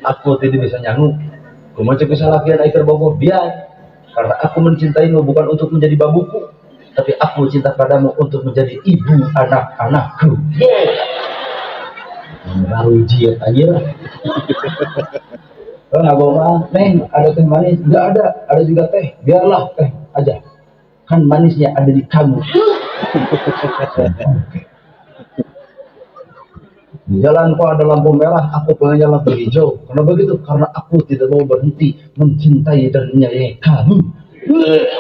aku tidak bisa nyangu. Kumaha cek kesalahan ai keur bogoh biar. Karena aku mencintaimu bukan untuk menjadi babuku, tapi aku cinta padamu untuk menjadi ibu anak-anakku. Baru jiat aja. Oh nggak bawa, neng ada teh manis? Nggak ada juga teh. Biarlah teh aja. Kan manisnya ada di kamu. Di jalan kok ada lampu merah, aku pengennya lampu hijau. Karena begitu, karena aku tidak mau berhenti mencintai dan menyayangi kamu.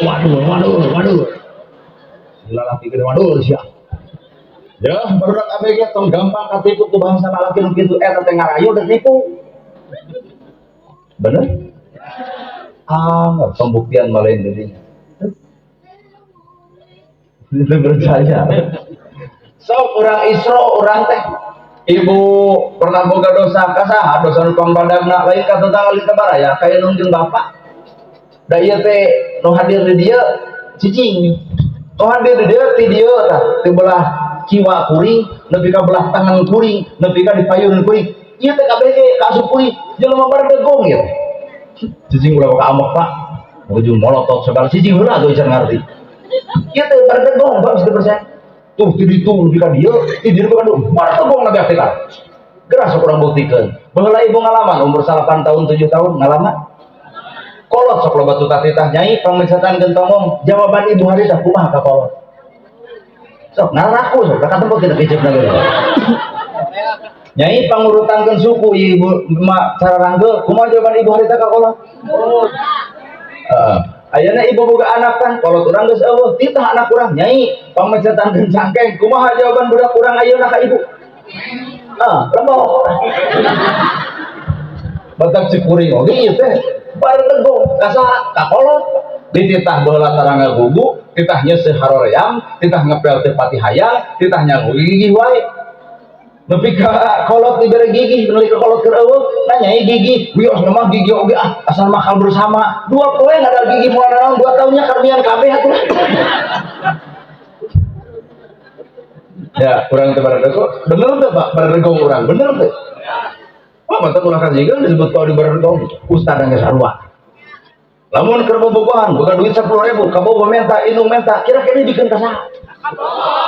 Waduh. Lalaki gede waduh siap. Ya, barudak abg tong gampang katipu ku bangsa lalaki nu kitu eta teh ngarayu dan nipu. Bener? Pembuktian malain dirinya. Itu percaya. So, orang Isro, orang teh ibu pernah boga dosa kasaha dosa nu pambadagna lain ka tetangga lita baraya kaya nungjung bapak da ieu teh nu hadir di dieu cicing nu hadir di dieu ti dieu tah ti belah kiwa kuring nepi ka belah tangan kuring nepi ka di payun kuring ieu teh kabeh ge kaasup kuring jelema bardegong ieu cicing ulah ka amok pak ujung molotov segala cicing heula tuh can ngarti ieu teh bardegong Pak 100%. Tuh jadi itu lebih kan dia bukan dulu mana tuh nabi akhirat geras kurang buktikan bahwa ibu ngalaman umur 8 tahun 7 tahun ngalaman kolot sok loba tutah titah nyai pemecatan gentongom jawaban ibu hari dah kumaha ka kolot sok naraku sok kata tempat tidak kecep lagi nyai pangurutankeun suku ibu mak cara ranggel kumaha jawaban ibu hari ka kolot ayeuna ibu boga anak kan kalau urang geus eueuh titah anak urang nyai pamecatan geun cangkeng kumaha jawaban budak urang ayeuna ka ibu lembok batak cikuring oge ieu teh baregong kasa ka kolot dititah baheula tarangga gugu titah nyeuseuh haroream titah ngepel teu pati hayang titah nyangu gigih wae nepi ka kolot dibere gigi meuli ka kolot keur eueuh nanyai gigi wios mah gigi oge asal makan bersama 2 poe ada gigi moal naon 2 tahunnya karbian kabeh atuh ya kurang teu baredegong bener teu Pak baredegong urang bener teu Pak mantep ulah kajigeun disebut kau di baredegong ustad geus sarua lamun keur bobogohan boga duit 10.000 ka bogo menta indung menta kira-kira dikeun ka saha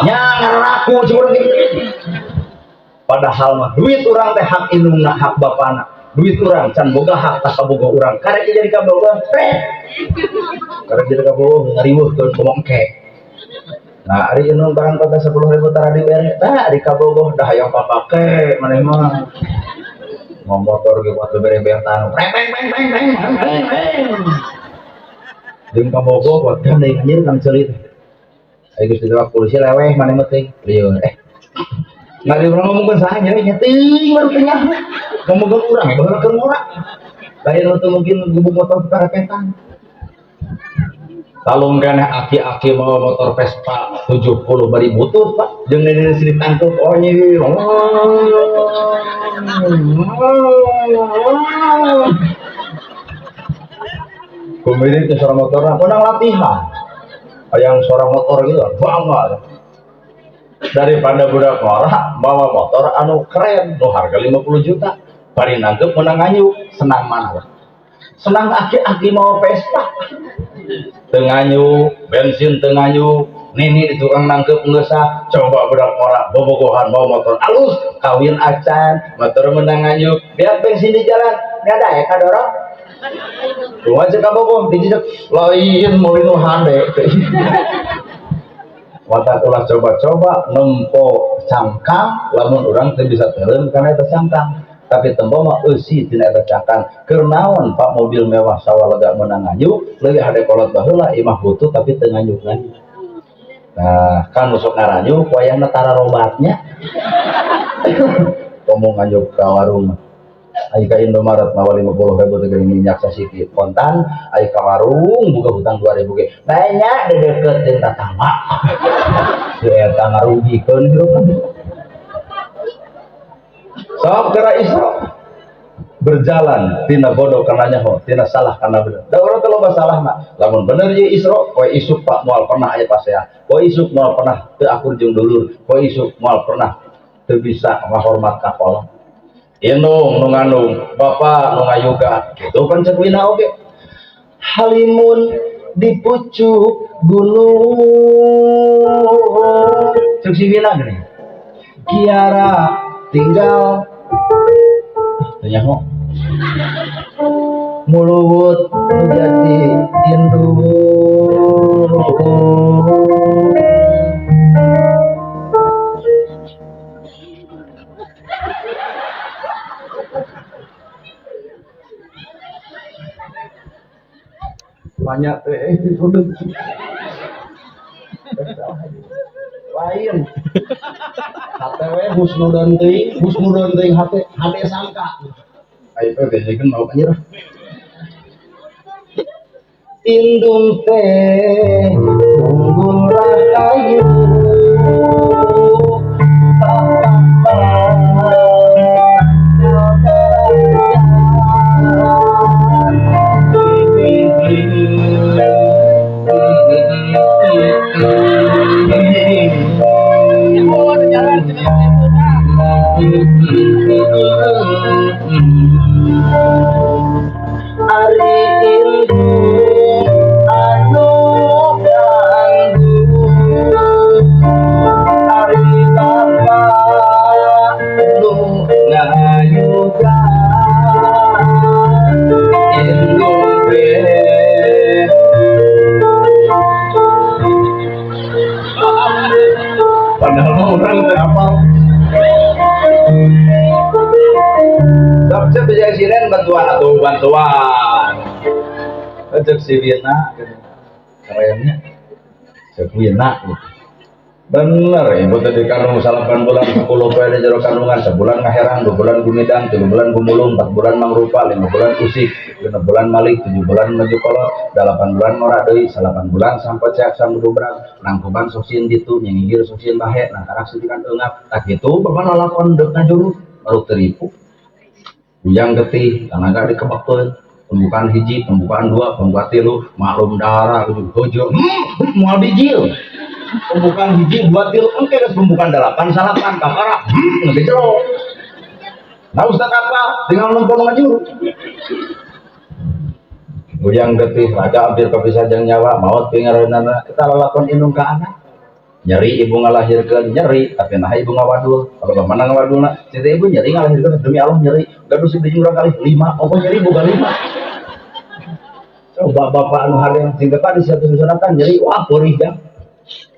nya ngaraku ceureung padahal mah duit urang teh hak indungna hak bapana duit urang can boga hak tak kaboga urang karek jadi kaboga karek jadi kaboga ngariweuhkeun ku mongke nah ari indung barang kota 10.000 tara dibere tah di kaboga dah hayang papake maneh mah mau motor ge buat bere bentan peng jeung kaboga buat gandeng anjeun kang ceulit aya geus ditewak polisi leweh maneh mah teh lieur nggak ada orang ngomongin saya nyeting baru kenyang ngomongin orang ya bakal ke murah lain untuk mungkin gubuk motor karapetan talung kena aki-aki bawa motor Vespa 70 bari butut Pak jeung nenek sini tangkep oh nyi kemudian itu suara motornya menang latihan yang suara motor gitu bangga daripada budak norak bawa motor anu keren nu harga 50 juta bari nanggep menang nganyuk senang mana senang aki-aki mau Vespa tenganyuk bensin tenganyuk nini di tukang nangkep ngeusah coba budak norak bobogohan bawa motor alus kawin acan motor menang nganyuk biar bensin di jalan nggak ada ya kadorong cuma cek kabogoh dijejak lain mulai nu hande watak ulah coba-coba nempo cangkang lamun urang teu bisa teureun kana eta cangkang tapi tempo mah eusi tina eta cangkang keur naon Pak mobil mewah sawalega meunang nganyuk leuwih hade kolot baheula imah butuh tapi teu nganyuk-nganyuk nah kan musuk ngaranyuk wayahna tara robatnya ngomong nganyuk ka warung ai ka Indomaret mawa 50.000 teh minyak sasiki kontan ai ka warung buka hutang 2.000 ge banyak dedeukeut jeung tatangga eta ngarugikeun hirup sok kera Isra berjalan tina bodoh kana nyaho tina salah kana bener da urang teh loba salahna lamun bener ieu Isra poe isuk Pak moal pernah aya pasea poe isuk moal pernah teu akur jeung dulur poe isuk moal pernah teu bisa ngahormat ka kolot Indung nu ngandung bapak nu ngayuga gitu kan cek wina oge. Halimun di pucuk gunung cek si wina gini kiara tinggal tanya kok muluwut menjadi indung banyak lain HTW husnudan teuing hati sangka ayo teh kan mau anjir indung teh tunggul rahayu Ari indung anu ganggu Ari bapak nu ngayuga indung teh padahal mah orang teh apa Sabtu bisa siren bantuan atau bantuan. Ajak si Wina, kerennya, cek Wina. Bener, ibu tadi kandung 8 bulan 10 poe jero kandungan sebulan ngaherang 2 bulan gumidang 3 bulan gumulung 4 bulan mangrupa 5 bulan usik 6 bulan malik 7 bulan maju kolot 8 bulan ngora deui 8 bulan sampai cek samudubrak nangkuban sosin ditu nyingir sosin bahe nah karak sidikan eungap tak kitu bapak lalakon deuk ngajuru baru teripu Ujang getih, tenaga dikebakkeun, pembukaan hiji, pembukaan 2, pembukaan 3, maklum darah, ujung-ujung, mau bijil. Pembukaan hiji, 2, 3, engke geus pembukaan 8, salapan, kakara, ngeuge jero. Nah ustaz apa? Tinggal numpang ngajur. Ujang getih, raga hampir kepisah jeung nyawa, maot pingareunana, kita lalakon indung ka anak. Nyeri ibu ngalahirkan nyeri tapi nah ibu ngawadul kalau mana ngawadul nak cerita ibu nyeri ngalahirkan demi Allah nyeri gaduh sih jurang kali 5 apa nyeri bukan 5 coba bapak anu harian sing depan di satu sunatan nyeri wah perih ya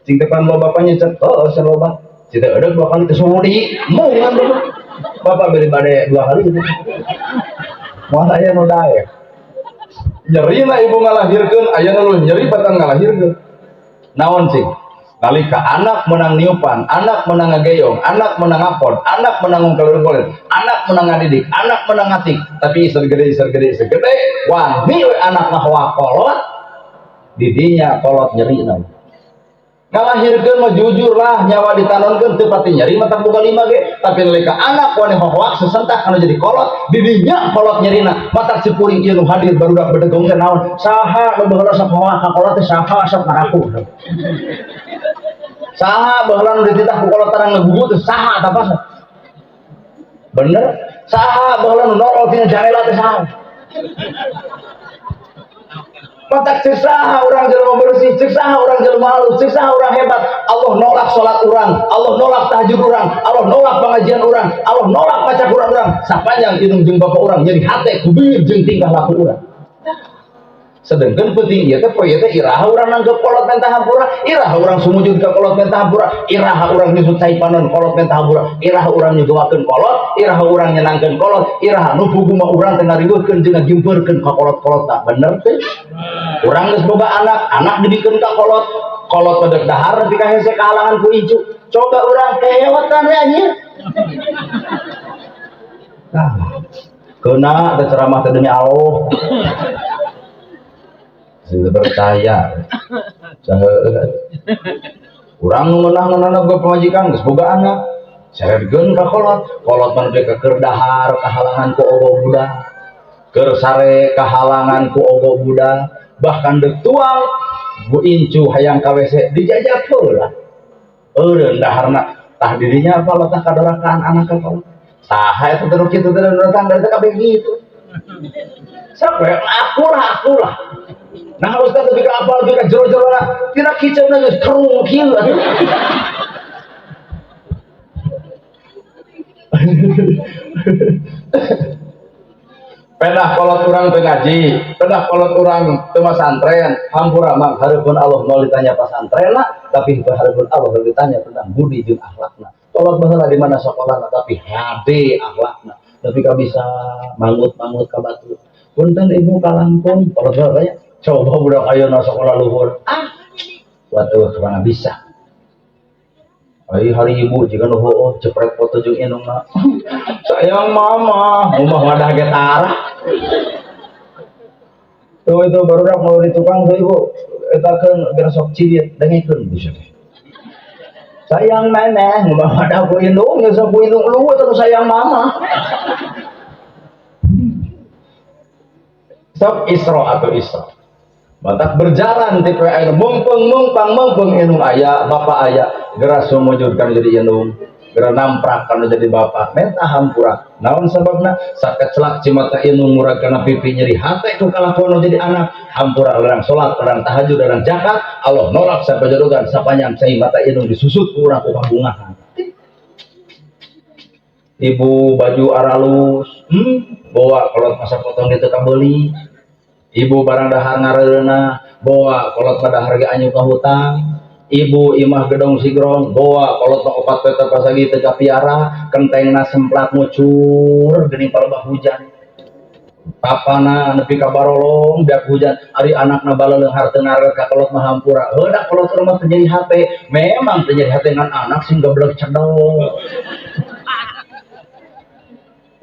sing depan lo bapaknya cet oh seloba cerita ada 2 kali kesudi mau ngambil bapak beli badai 2 kali gitu mau saya nu dae nyeri lah ibu ngalahirkan aya nu nyeri batang ngalahirkan naon sih nalika anak menang niupan, anak menang ngageyong, anak menang apon, anak menang ngkelir-kelir, anak menang ngadidik, anak menang ngatik, tapi segede, wani anak ngahwa kolot, didinya kolot nyeri nam. Ngalahirkeun mah jujur lah nyawa ditanonkeun teu pati nyeri mah tak boga 5 ge, tapi nalika anak wani hohoak sesentak anu jadi kolot, didinya kolot nyerina, matak cipuring ieu nu hadir barudak bedegong teh naon? Saha nu baheula sok hohoak ka kolot teh saha sok ngaraku. Saha baheula nu dititah ku kolot tarang ngegugu teh saha eta pas bener saha baheula nu norol tina jangela teh saha matak cek saha urang jelema bersih cek saha urang jelema halus cek saha urang hebat Allah nolak salat urang Allah nolak tahajud urang Allah nolak pengajian urang Allah nolak maca Quran urang sapanjang indung jeung bapak urang jadi hate kubir jeung tingkah laku urang sedangkan penting ieu teh poe teh iraha urang nanggep kolot mentah hampura iraha urang sumujud ka kolot mentah hampura iraha urang nyusut saipanon kolot mentah hampura iraha urang nyuguakeun kolot iraha urang nyenangkeun kolot iraha nu pugu mah urang teh ngariweuhkeun jeung ngagimpurkeun ka kolot-kolot tak bener teh urang geus boga anak didikeun ka kolot kolot pedeg dahar nepi ka hese kahalangan ku icu coba urang teh hewetan we anjir nah keuna teh ceramah teh demi Allah sudah percaya orang menang gue pemajikan geus boga anak saregeun ka kolot mah ke keur dahar kahalangan ku ogo budak keur sare kahalangan ku ogo budak bahkan deuk tuang bu incu hayang ka WC dijajak heula eureun daharna tah dirinya apa latah kadarakaan anak ka kolot Saha itu terus gitu terus datang dari kabeh gitu. Sampai aku lah. Nah Ustaz tapi ke apa juga jero-jero lah. Tidak kicau nangis terung kieu. Pedah kolot orang pengaji, pedah kolot orang teu santren, hampura mah hareupeun Allah mau ditanya pasantren lah, tapi hareupeun Allah ditanya tentang budi jeung akhlakna. Kolot baheula di mana sekolahna tapi hade akhlakna. Tapi ka bisa mangut-mangut ka batu. Punten ibu kalangkung, kolot baheula coba budak ayeuna sekolah luhur. Watuh mana bisa. Hari ibu jika nuhun cepret foto jeung indungna. Sayang mama, mama wadah ge tarah. Tuh itu baru dak mau di tukang tuh ibu. Eta keun geus sok cilit dengikeun bisa teh. Sayang nenek, mama wadah ku indung, geus ku indung lu terus sayang mama. Sok Isra atau Isra. Matak berjalan tipe air mengpeng indung ayah bapak ayah geras mewujudkan jadi indung geras namprak kan jadi bapak menta hampura naon sebabna saket celak cimata indung murah kena pipi nyeri hate ku kalakono jadi anak hampura larang sholat larang tahajud larang zakat Allah nolak sampai jodogan sapanjang cai mata indung disusut kurang ku kabungahan ibu baju aralus bawa kolot masa potong di teka beli ibu barang dahar ngareuna bawa kolot pada harga anyu ka hutang ibu imah gedong sigrong bawa kolot mah opat peter pasagi teu piara kentengna semplak mucur geuning palebah hujan papana nepi ka barolong dak hujan ari anakna baleleunghar teu ngaret ka kolot mah hampura heudak kolot urang teu jadi hate memang teu jadi hate ngan anak sing goblok cedok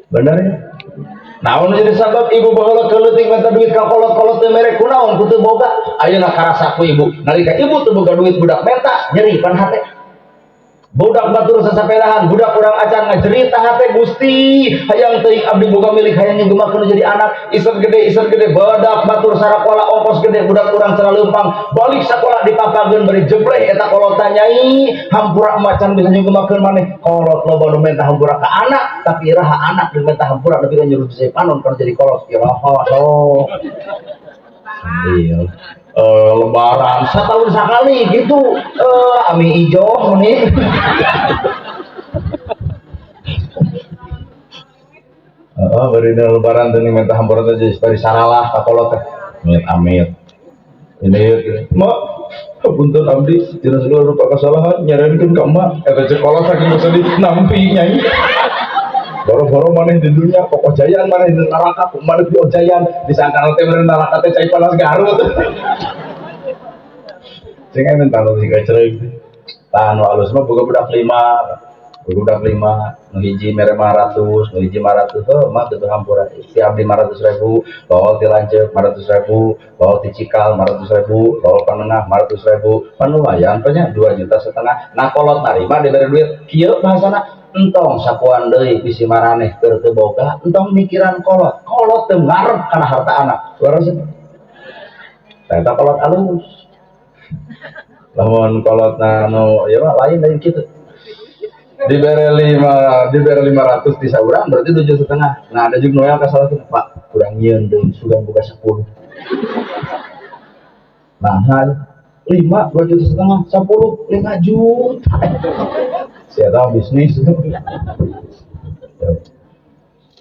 bener ya. Naon jadi sabab ibu baheula keleuting minta duit ka kolot-kolot teu mere kunaon ku teu boga ayeuna karasa ku ibu nalika ibu teu boga duit budak menta nyeri pan hate budak batur sasapedahan budak urang acan ngajerit hate Gusti hayang teuing abdi boga milik hayang ngeumakeun jadi anak iser gede badak batur sarakola ongkos gede budak urang cenah leumpang balik sakola dipapageun bari jebleh eta kolot nyai hampura macan bisa ngeumakeun maneh kolot loba nu menta hampura ka anak tapi iraha anak nu menta hampura nepi ka nyuruh bisa panon kan jadi kolot iraha so iya lebaran setahun sekali gitu ami ijo nih beri lebaran tuh minta hampura aja seperti saralah kakolot amit ini mak punten abdi jelas lu lupa kesalahan nyarankeun ka emak eta sekolah saking geus nampi nyai boro-boro maneh di dunia pokok jayan maneh di neraka maneh di ojayan disangka teh bener neraka teh cai panas Garut sing mental sing cereuh tah anu alus mah boga budak lima nu hiji mere 500 nu hiji 500 heuh mah teu hampura si abdi 500.000 bawa ti lanceuk 500.000 bawa ti cikal 500.000 bawa panengah 500.000 pan lumayan nya 2,5 juta nah kolot narima dibere duit kieu bahasana entong sakuan deui bisi maraneh keur teu boga entong mikiran kolot teu ngarep kana harta anak suara sih eta kolot alus lamun kolotna anu ya mah lain kitu dibere 500 di saurang berarti 7,5 nah ada juga noel kasalahan Pak kurang nyieun deui sugan boga 10 nah 2,5 juta 10 5 juta saya bisnis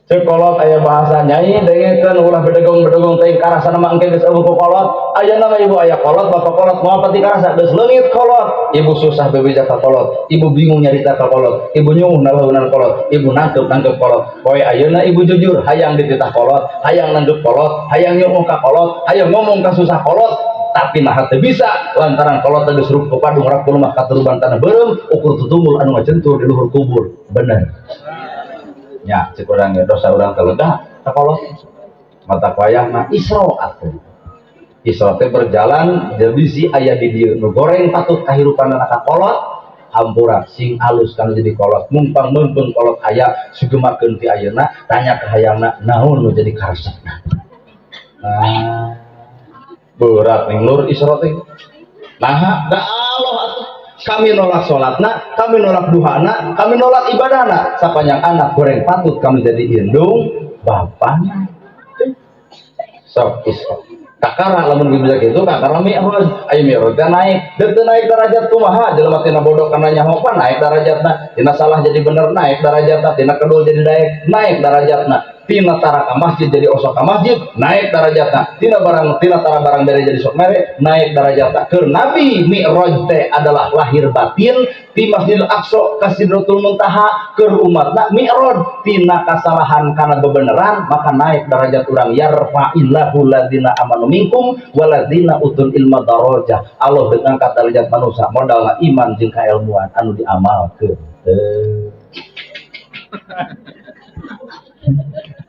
cek kolot aya bahasa nyai dengekeun ulah bedegong teh karasa mah engke geus eueuh kolot ayeuna mah ibu aya kolot bapak kolot moal pati karasa geus leungit kolot ibu susah bebeja ka kolot ibu bingung nyarita ka kolot ibu nyuh naleunan kolot ibu nangkep kolot poe ayeuna ibu jujur hayang dititah kolot hayang nanggep kolot hayang nyuh ka kolot hayang ngomong ka susah kolot tapi nah teu bisa lantaran kolot teh geus rup padung rak mah katuruban tanah beureum ukur tutumul anu ngacentur di luhur kubur bener nya cek urang dosa urang telegah kolot mata wayahna Isra atuh Isra teh berjalan jadi si aya di dieu nu goreng patut kahirupan anak kolot hampura sing alus kan jadi kolot mumpang meumpeng kolot aya sugemakeun ti ayeuna tanya ka hayangna naon nu jadi karesepna berat ning lur Isra teh nah da Allah atuh kami nolak sholatna, kami nolak duhana, kami nolak ibadahna. Sapanjang anak goreng patut kami jadi indung bapaknya. Sok isok. Kakara lamun bisa gitu, kakara mi'raj, ayo mi'raj naik, dan naik derajat kumaha, jelema tina bodoh karena nyaho apa naik derajatna, tina salah jadi bener naik derajatna, tina kedul jadi naik derajatna, tina tara ka masjid jadi osok ka masjid, naik derajatna, tina tara barang bere jadi sok mere, naik derajatna. Keur Nabi mi'raj teh adalah lahir batin di Masjidil Aqsa ka Sidratul Muntaha, keur umatna mi'raj tina kasalahan kana bebeneran maka naik derajat urang yarfa'illahu ladzina amanu minkum waladzina utul ilma darajah. Allah dengan kata derajat manusia modalna iman jeung kailmuan anu diamalkeun.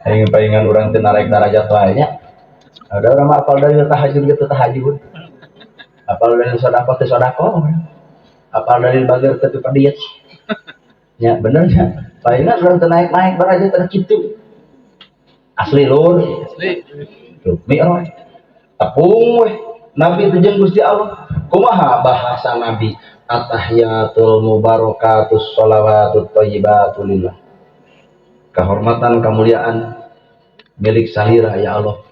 Aing paingan urang teu narik derajat lainnya. Ada orang apal dari tahajud gitu tahajud. Apal dari sedekah teh sedekah. Apal dari bager teh padiet. Ya benernya. Paingan urang teu naik-naik derajat teh kitu. Asli lur. Asli. Tuh, mi'raj. Tepung weh Nabi itu jeung Gusti Allah. Kumaha bahasa Nabi? At-tahiyatul mubarakatus sholawatut thayyibatu lillah. Kehormatan kemuliaan milik salira ya Allah.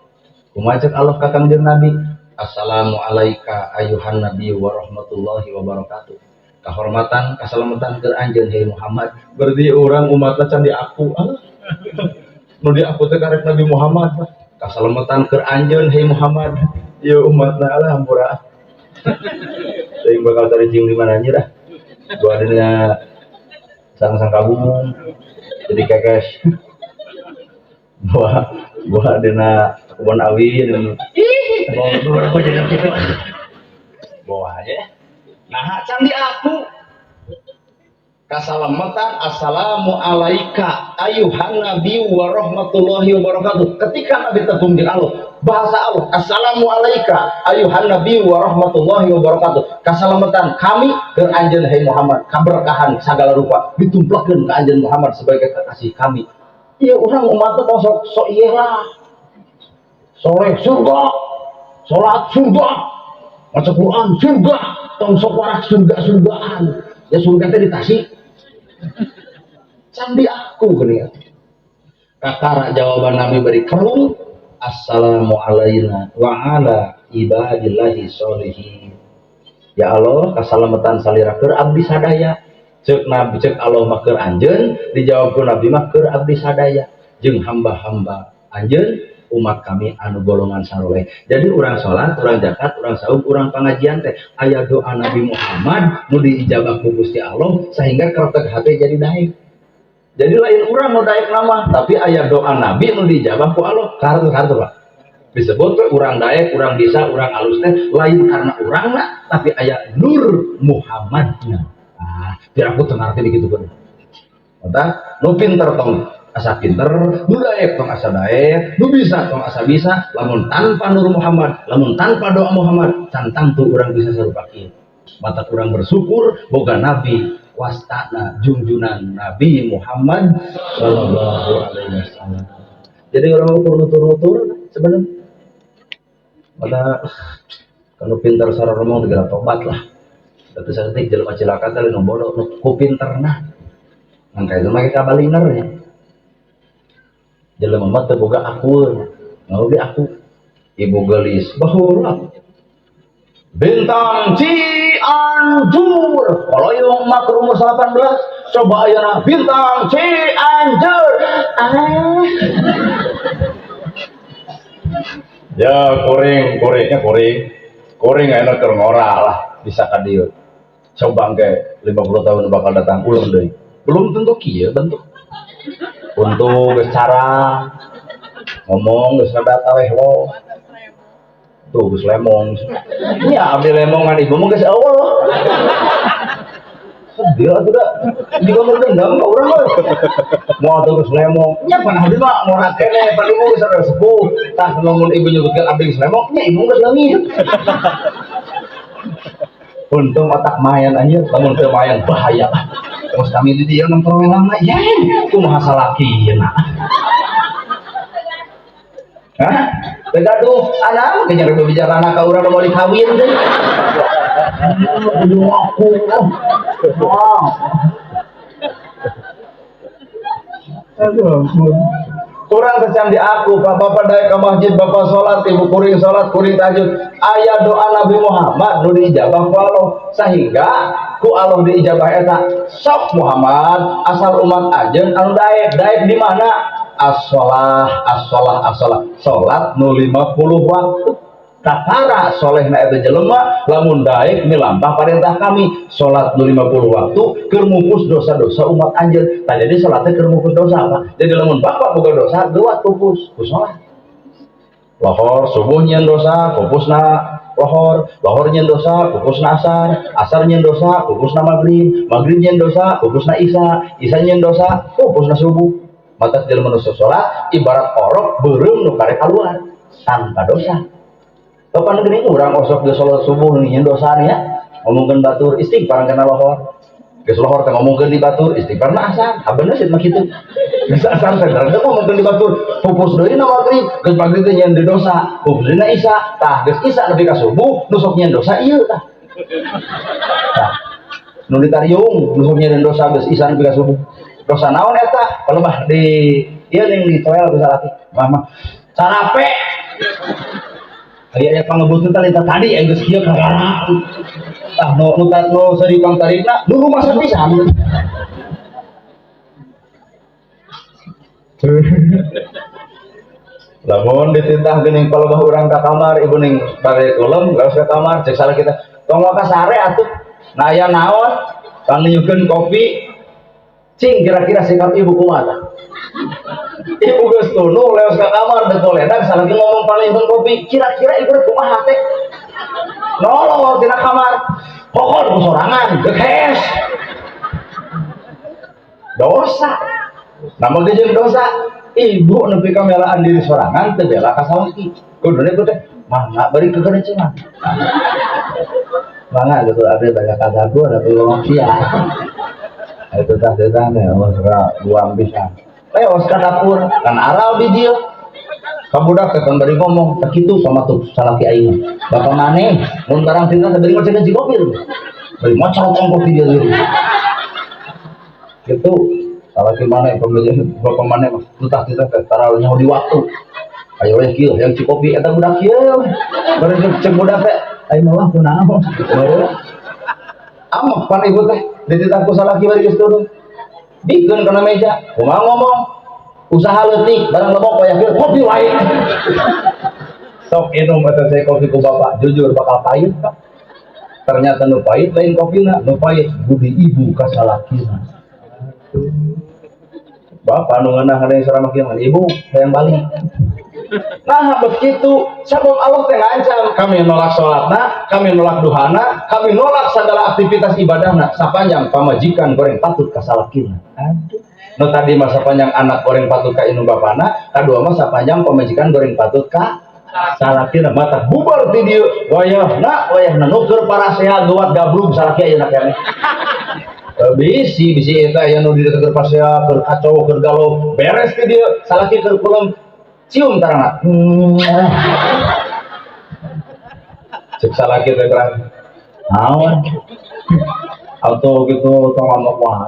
Kumajak Allah ka Kangjeng Nabi. Assalamu alayka ayuhan nabi wa rahmatullahi wa barakatuh. Kehormatan kasalamatan keur anjeun hai Muhammad. Berarti orang umatna can di aku. Nu di aku teh karek Nabi Muhammad. Kasalamatan keur anjeun hai Muhammad. Ya umatna alhamdulillah. Teuing bakal cari cium di mana nya dah. Gua adanya sang-sang kabung. Jadi kekes. Gua adanya kebun awin. Gua jadi gitu. Bawa aja. Nah, can di aku. Kasalamatan assalamu alaika ayuhan nabi wa rahmatullahi wa barakatuh. Ketika Nabi tepung di Allah, bahasa Allah assalamu alaika ayuhan nabi wa rahmatullahi wa barakatuh. Kasalamatan kami ke anjeun hai Muhammad, kaberkahan segala rupa ditumplakkeun ke anjeun Muhammad sebagai kekasih kami. Iya urang umat teh sok ieu lah. Soleh surga, salat surga, maca Quran surga, tong sok warak surga-surgaan. Ya surga teh ditasi. Candi aku geuning. Kakara jawaban Nabi beri kerung. Assalamu alayna wa ala ibadillahi sholihin. Ya Allah, kasalamatan salira keur abdi sadaya. Ceuk Nabi ceuk Allah mah keur anjeun, dijawabkeun Nabi mah keur abdi sadaya. Jeung hamba-hamba anjeun umat kami anu golongan saroleh. Jadi urang salat, urang zakat, urang saum, urang pengajian teh aya doa Nabi Muhammad nu diijabah ku Gusti Allah sehingga kareteg hate jadi naik. Jadi lain urang nu daek nama, tapi aya doa Nabi nu diijabah ku Allah. Kartu Pak. Disebut we urang daek, urang bisa, urang alus teh lain karena urangna, tapi aya nur Muhammadna. Ah, biar aku teu ngarti kitu kan. Mata nu pinter tong asa pinter, nu daek tong asa daek, nu bisa tong asa bisa. Lamun tanpa nur Muhammad, lamun tanpa doa Muhammad, cantang tuh orang bisa sarupa kieu. Mata kurang bersyukur boga Nabi wastana junjunan Nabi Muhammad sallallahu alaihi wasallam. Jadi orang utur sebenarnya. Mata kalau pinter sareng ngomong digera tobat lah. Tapi saeutik jelema cilaka teh nu bodoh nu ku pinterna. Mangka itu mah kabalinger. Jelema mah teu boga akur, ngauge aku. Ibu gelis baheula. Bintang Cianjur, Poloyong Makro umur 18, coba ayeuna Bintang Cianjur. Ya kuring ayeuna keur ngora lah bisa ka dieu. Coba engke 50 tahun bakal datang ulang deui. Belum tentu kieu bentuk. Untuk cara ngomong geus data weh lo. Tuh geus lemong. Nya abdi lemongan ibu mah geus Allah. Sedih atuh da. Di kamar dendam ka urang euy. Moal tuh geus lemong. Nya panah abdi mah ngora keneh pan ibu geus ada sepuh. Tah ngomong ibu nyebutkeun abdi geus lemong, nya ibu geus leungit. Untung otak mayan anjir, lamun teu mayan bahaya. Terus kami di dia nongkrong lama, ya, kumaha salakina. Hah? Tegaduh, anak kenyang berbicara anak kau orang mau dikawin deh. Aduh aku, wah, aduh ampun. Kurang kecandi aku, bapak pada ke masjid, bapak sholat, ibu kuring sholat, kuring tahajud. Ayat doa Nabi Muhammad nu diijabah ku Allah, sehingga ku Allah diijabah eta. Sok Muhammad, asal umat ajen anu daek, daek di mana? As-sholah, as-sholah, as-sholah. Sholat nu 50 waktu. Tatara soleh na eta jelema lamun daek milambah perintah kami salat 50 waktu keur mupus dosa-dosa umat anjeun. Tah jadi salatnya keur mupus dosa apa? Jadi lamun bapak boga dosa dua pupus ku salat. Lohor subuh nyeun dosa pupusna lohor, lohor nyeun dosa pupusna asar, asar nyeun dosa pupusna maghrib, maghrib nyeun dosa pupusna isya, isya nyeun dosa pupusna subuh. Mata jelema nu salat ibarat orok beureum nu karek kaluar tanpa dosa. Kapan gini orang osok di sholat subuh nih dosa nih ya ngomongin batur istighfar kena lohor ke lohor teh ngomongin di batur istighfar mah asal bener sih mah gitu bisa asal sadar teh ngomongin di batur pupus deui na maghrib geus maghrib teh nyeun di dosa pupus deui na isya tah geus isya nepi ka subuh nusuk nyeun dosa ieu tah nu ditariung nusuk nyeun dosa geus isya nepi ka subuh dosa naon eta pelebah di ieu ning di toel bisa laki mah sarape ayah pangebutun tadi yang geus kieu kagara ah nu saripang tarikna nu rumah sapisan lamun dititah geuning palebah urang ka kamar ibu ning bare kolom laos ka kamar cek salah kita tong ka sare atuh nah aya naon pangieukeun kopi cing kira-kira sikap ibu kumaha ibu geus tunu leos ka kamar teu koledak salagi ngomong paningkeun kopi kira-kira ibu kumaha teh nolong tina kamar pokon ku sorangan geus dosa namun jeung dosa ibu nepi ka melaan diri sorangan teu bela ka salaki kudune ku teh mangga bari kegerencengan mangga gitu abdi banyak kagagu ada peluang sia itu tah teh buang bisa leos ka dapur kan aral di dieu kabudak teh kan bari ngomong tak kitu pamatuk salaki aing bapak maneh mun barang tina teh bari ngoceun kopi bari ngocok kopi dia deui gitu salaki maneh pembejen bapak maneh entah kita teh taralnya di waktu ayo we kieu yang cikopi eta budak kieu bari cek budak teh aing mah kunaon amok pan ibu teh dititahku salaki bari geus turun bikin kena meja, kumaha ngomong usaha leutik barang lebok kayak kopi wae sok minum eta saya kopi ku bapak jujur bakal pahit Pak ternyata nu pahit lain kopina nu pahit budi ibu ka salakina bapak nu ngeunah ada yang sareng makian ibu hayang balik nah begitu sabab Allah teh ngancam kami nolak sholatna kami nolak duhana kami nolak segala aktivitas ibadahna sapanjang pamajikan goreng patut ka salakina aduh nu tadi masa panjang anak goreng patut ka indung bapana kadua masa panjang pamajikan goreng patut ka salakina mata bubar ti dieu wayahna nu keur paraseha geuat gablug salaki ayeuna keneh bisi eta aya nu di keur paraseha keur kacau keur galau beres ti dieu salaki keur kulem cium tarana cek salaki teh terang naon auto gitu tong ngomong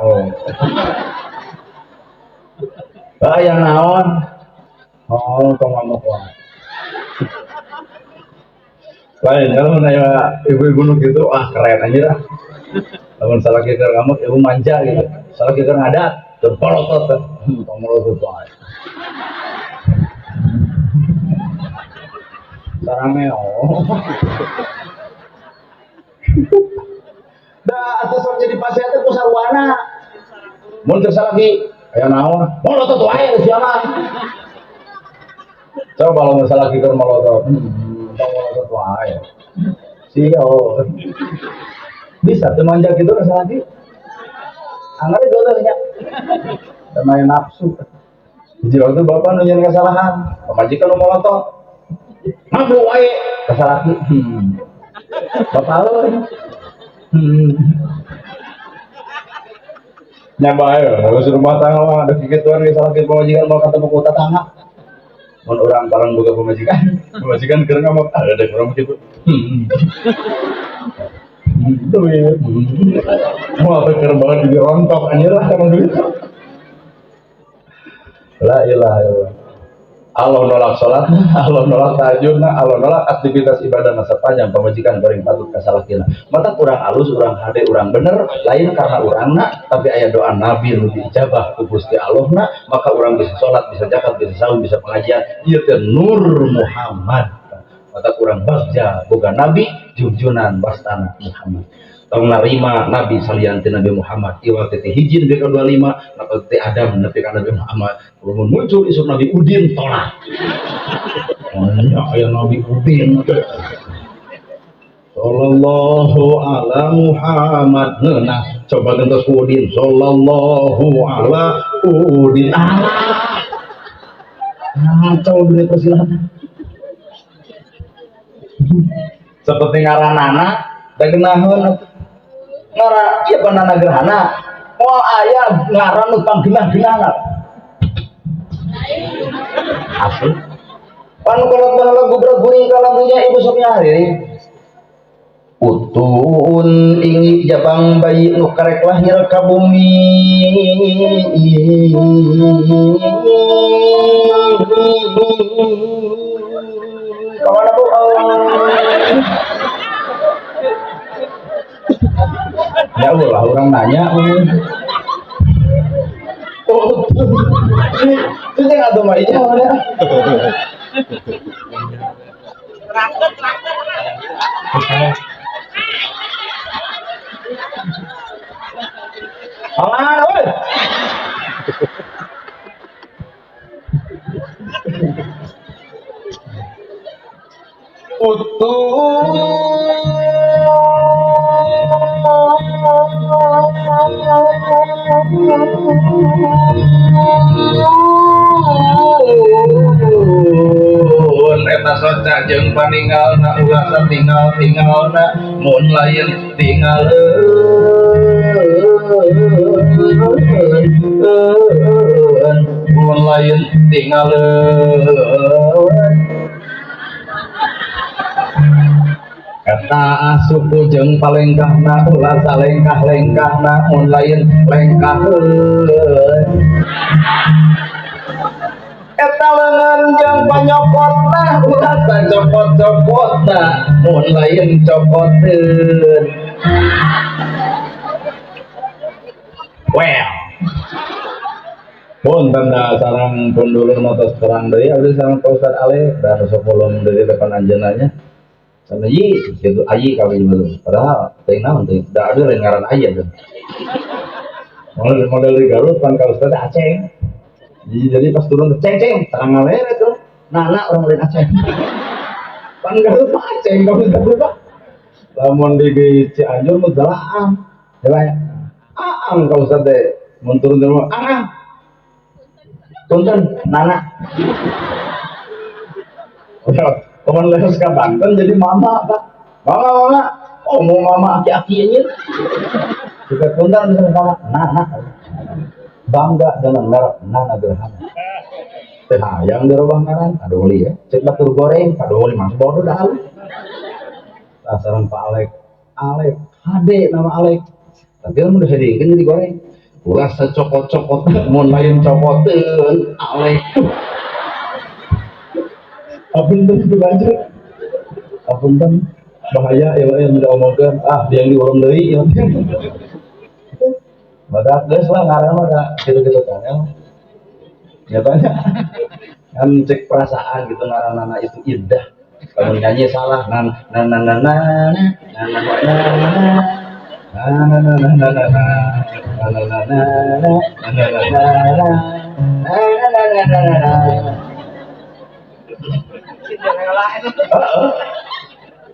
wae yang naon oh tong ngomong wae lain kalau nanya ibu-ibu nu gitu keren aja dah lamun salaki keur ngamuk ibu manja gitu salaki keur ngadat teu polotot tong molotot wae sarangnya dah atas sok jadi pasien teh ku sarwana mun teu salaki aya naon molotot wae siapa coba lamun salaki keur molotot tong molotot wae sio bisa teu manja kitu ka salaki anggar dolernya main nafsu hiji waktu bapak nu nyeun kesalahan pamajikan nu molotot mabuk wae ka salaki bapak euy nyabae geus rumah tangga mah ada kikituan ge salaki pamajikan mau ketemu ku tetangga mun orang parang boga pemajikan keur ngomong ada orang gitu. Itu ya. Mau pikir banget di rontok anjir lah emang duit. La ilaha illallah. Allah nolak sholat, Allah nolak tahajud, Allah nolak aktivitas ibadah masa panjang pemajikan paling patut kasalakina. Mata kurang halus, kurang hade, kurang bener, lain karena orang nak, tapi ayat doa Nabi nu diijabah ku Gusti Allah nak, maka orang bisa sholat, bisa zakat, bisa saum, bisa pengajian. Ieu teh Nur Muhammad. Mata kurang bagja boga Nabi junjunan bastana Muhammad. Tong narima Nabi salianti Nabi Muhammad iwa tete hijin beka 25 napa tete Adam nepi ka Nabi Muhammad mun muncul isuk Nabi Udin tolak nya aya Nabi Udin sallallahu ala Muhammad nah coba gentos Udin sallallahu ala Udin coba beli persilatan seperti ngaranana dagenaheun ngara ieu panana gerhana moal aya ngaran nu panggenah-genahna asli pan kolot bahala gubrak guring kalambunya ibu sok nyari utun ingi jabang bayi nu karek lahir ka bumi kawana bu ya Allah orang nanya oh itu yang ada mainnya mana aman oi eta soca jeung paninggalna urasa tinggalna mun lain tinggaleuan mun lain tinggaleuan kata suku jeung palengkahna ulah salengkah-lengkahna mun lain lengkaheun eta leungeun jeung panyokotna ulah sacopot-copotna mun lain copoteun well pun tanda sareng pun dulu motos terang deui abdi sareng Pak Ustaz Ale dan sokolom deui depan anjeunanya sana yi gitu ayi kawin belum padahal teh naon teh da ada ngaran aya tuh model di Garut pan ka Ustaz Aceh jadi pas turun ceng terang ngalere tuh nana orang lain Aceh pan Garut Aceh kamu Garut Pak lamun di Cianjur mah dalaam heula aang ka Ustaz teh mun turun teh aang punten nana teman les ke Banten jadi mama Pak mama oh mau mama aki-aki ini juga punten misalnya mama bangga dengan merek Nana Gerhana teh hayang dirubah ngaran adoli ya cek batur goreng adoli mas bodoh dah sareng Pak Alek hade nama Alek tapi kan udah hade kan jadi goreng ulah secopot-copot mun lain copoteun Alek apunten lanjut apunten bahaya ya yang udah omongkan dia yang diurung deui ya badak geus lah ngaran mah gitu-gitu kan ya nyatanya kan cek perasaan gitu ngaran-ngaran itu indah kalau nyanyi salah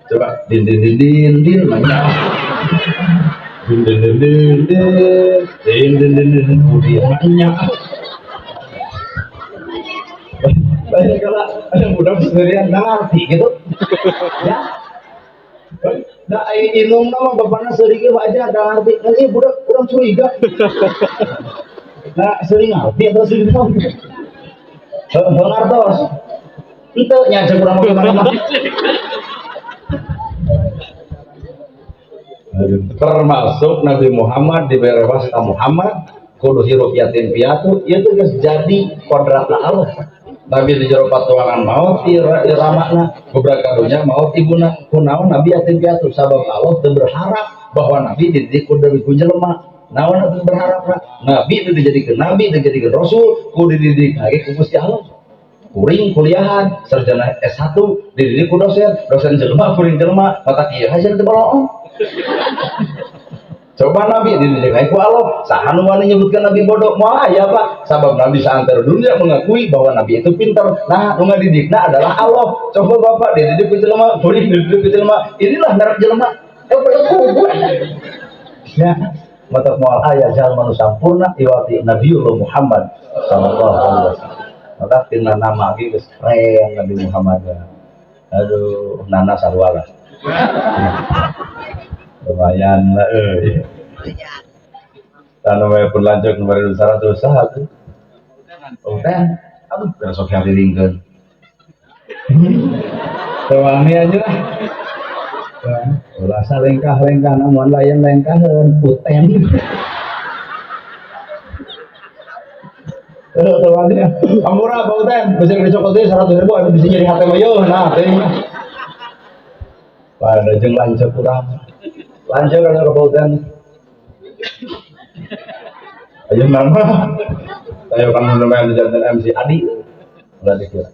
coba din banyak din banyak banyak kalau ada budak sendirian nggak ngerti gitu ya nah inung nama bapaknya sedikit aja nggak ngerti nanti budak kurang curiga nah sering ngerti atau sering tahu ngertos Itu nyajak kurang mau gimana mah. Termasuk Nabi Muhammad diberi wasiat Muhammad kudu hirup yatim piatu itu geus jadi kodratna Allah. Nabi di jero patuangan maut iramakna beberapa dunya maut ibuna kunaon Nabi yatim piatu sabab Allah teu berharap bahwa Nabi dididik ku deui ku jelema. Naon teu berharap Nabi teu dijadikeun nabi teu dijadikeun rasul ku dididik lagi ku Gusti Allah. Kuring kuliahan sarjana S1 dididik ku dosen jelema kuring jelema mata kieu hasil teu boloong. Coba Nabi dididik ku Allah, saha nu wani nyebutkeun Nabi bodoh? Moal aya Pak, sabab Nabi saantero dunia mengakui bahwa Nabi itu pintar. Nah, nu ngadidikna adalah Allah. Coba Bapak dididik ku jelema, kuring dididik ku jelema, inilah nerep jelema. Ya, mata moal aya jalma nu sampurna iwati Nabiullah Muhammad sallallahu alaihi wasallam. Maka tina nama ge geus keren Nabi Muhammad. Aduh, nana sarwala. Lumayan lah, tanah wae pun lanjut nomor dosa tuh. Oh kan, aduh, besok yang diringkeun. Tewani aja lah. Rasa lengkah-lengkah namun layan lengkaheun puten. Tewani, amura pauten, bisa dicokot teh 100.000 anu bisa jadi hate mah yeuh nah teh. Pada jeung lanjut kurang. Lanjut kalau kebautian ayo nama saya kan namanya jantan MC Adi udah dikira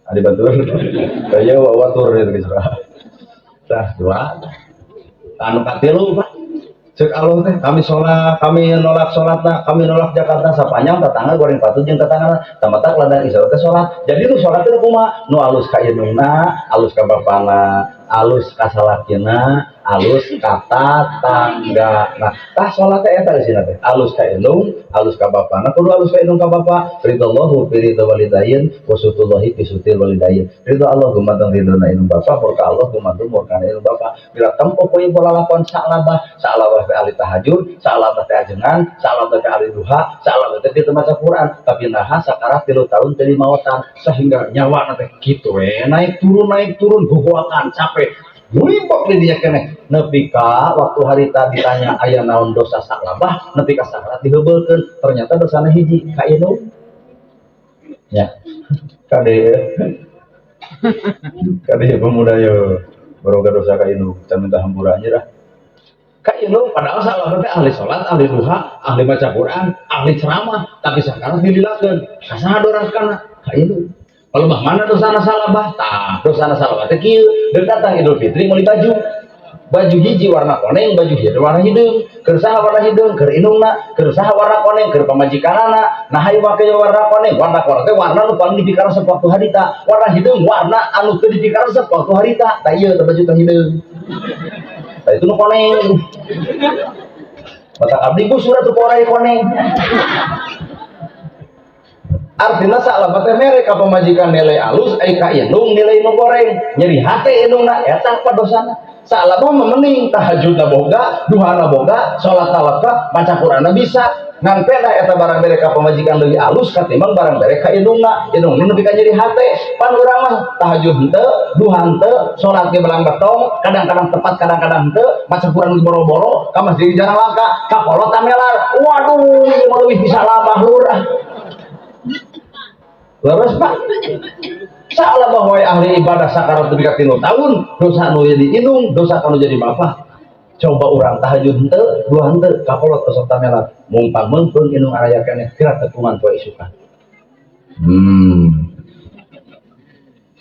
Adi bantuan saya watur itu kisah dah dua anu katilu Pak cek Allah teh kami sholat kami nolak sholatna kami nolak Jakarta sapanjang tetangga goreng patu jeung tetangga tamata ladang isya teh sholat jadi nu sholat teh kumaha nu alus ka indungna alus ka bapana alus ka salakina alus kata tangga nah tah sholat teh eta geus teh alus ka indung alus ka bapana kudu alus ka indung ka bapa ridallahu fi ridha walidain wa sutullahi fi sutil walidain ridha Allah gumantung ridhona indung bapa murka Allah gumantung murkana indung bapa bila tempo poe pola lakon salabah fi ahli tahajud salabah teh ajengan salabah teh ahli duha salabah teh di maca Quran tapi naha sakarat 3 tahun teu maotan sehingga nyawa teh kitu we naik turun gogoakan capek mulimpok di dia keneh nepi ka waktu harita ditanya aya naon dosa salabah nepi ka sakarat diheubeulkeun ternyata dosana hiji ka indung ya kade pemuda yo baroga dosa ka indung can minta hampura aja dah ka indung padahal salabah teh ahli salat ahli duha ahli baca Quran ahli ceramah tapi sekarang dililakeun kasaha doraskanna ka indung kalau bah mana dosana salabah tah dosana salabah teh kieu deuk datang Idul Fitri meuli baju hiji warna koneng baju hiji warna hideung keur saha warna hideung keur indungna keur saha warna koneng keur pamajikanana nah hayu make warna koneng teh warna nu paling dipikaresep waktu harita warna hideung warna anu teu dipikaresep waktu harita tah ieu teh baju teh hideung tah itu nu koneng mata abdi ku surat tu porai koneng artinya salabah teh mere ka pamajikan nilai alus ka indung nilai nu goreng nyeri hate indungna eta apa dosana salabah memening tahajudna boga duhana boga salat talaka maca Qur'anna bisa ngan peda eta barang mere ka pamajikan leuwih alus katimbang barang mere ka indungna indung nu nepi ka nyeri hate pan urang mah tahajud henteu duha henteu salat ge belang betong kadang-kadang tepat kadang-kadang henteu maca Qur'an boro-boro ka masjid jarang langka ka kolot tamelar waduh ieu mah leuwih bisa labah lurah leres Pak salah bahwa ahli ibadah sakarat lebih ka 3 tahun dosa nu jadi indung dosa kanu jadi bapak coba orang tahajud henteu dua henteu kakolot osok tamelat mumpang meungpeung indung aya keneh kira tepungan poe isukan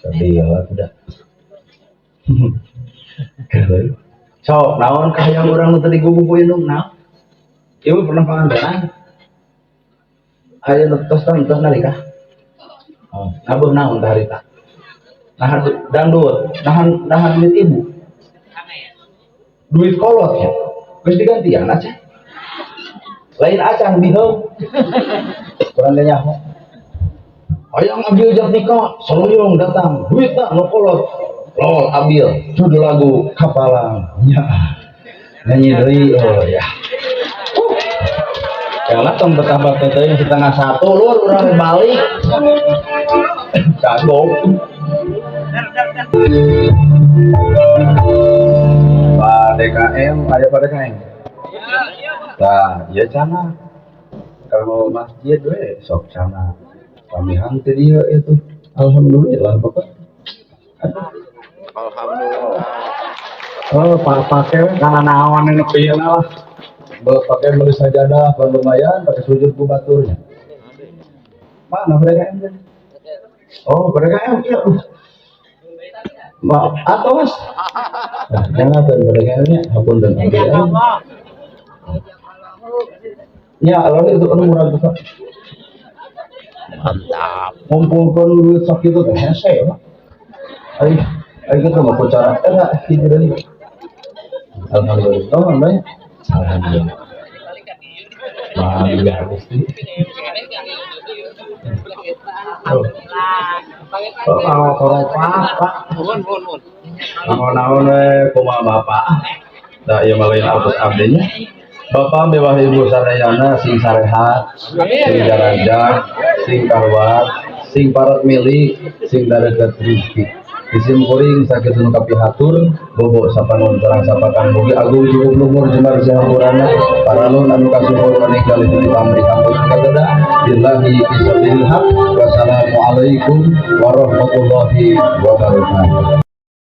sedih lah tidak so naon kahayang urang nu tadi gugu indung naon ieu pernah pangandaran aya nu tos nalika nabuh naon harita nahan dangdut nahan duit ibu duit kolot ya geus digantian aja lain acan biheung kurang nyaho hayang ambil jak nikah soloyong datang duit tak nu kolot lol ambil judul lagu kapalang nya nyanyi deui oh ya Yalah tong betah-betah teh setengah 1 lur urang balik Kagok. Pak DKM, ada pada DKM. Nah, ya cana. Kalau masjid sok cana. Kami hantu dia itu. Alhamdulillah Bapak. Alhamdulillah. Oh, pakai karena nawan ini piye lah. Pakai beli sajadah lumayan, pakai sujud ku baturnya. Mana mereka yang oh, mereka yang iya. Mbak, atau mas? Jangan tuh mereka ini apun dan ambil. Ya, kalau itu kan murah besar. Mantap. Ngumpulkan duit sak itu teh hese ya, Pak. Ayo kita mau cara enggak ini dari. Alhamdulillah, alhamdulillah. Alhamdulillah. Alhamdulillah. Kalau Pak. Naon kumaha Bapak. Da ieu mah lain autos abdinya. Bapak mewah ibu sadayana sing sarehat, sing darajat, sing karwat, sing parat milik, sing dareget rezeki. Isim kuring sakit nu kapihatur, bobo sapanon sareng sapakan mugi agung cukup lumur jembar sahampurana, paralun anu kasumpul meninggal di pamrih kampus kadada. Billahi fisabilillah. Wassalamualaikum warahmatullahi wabarakatuh.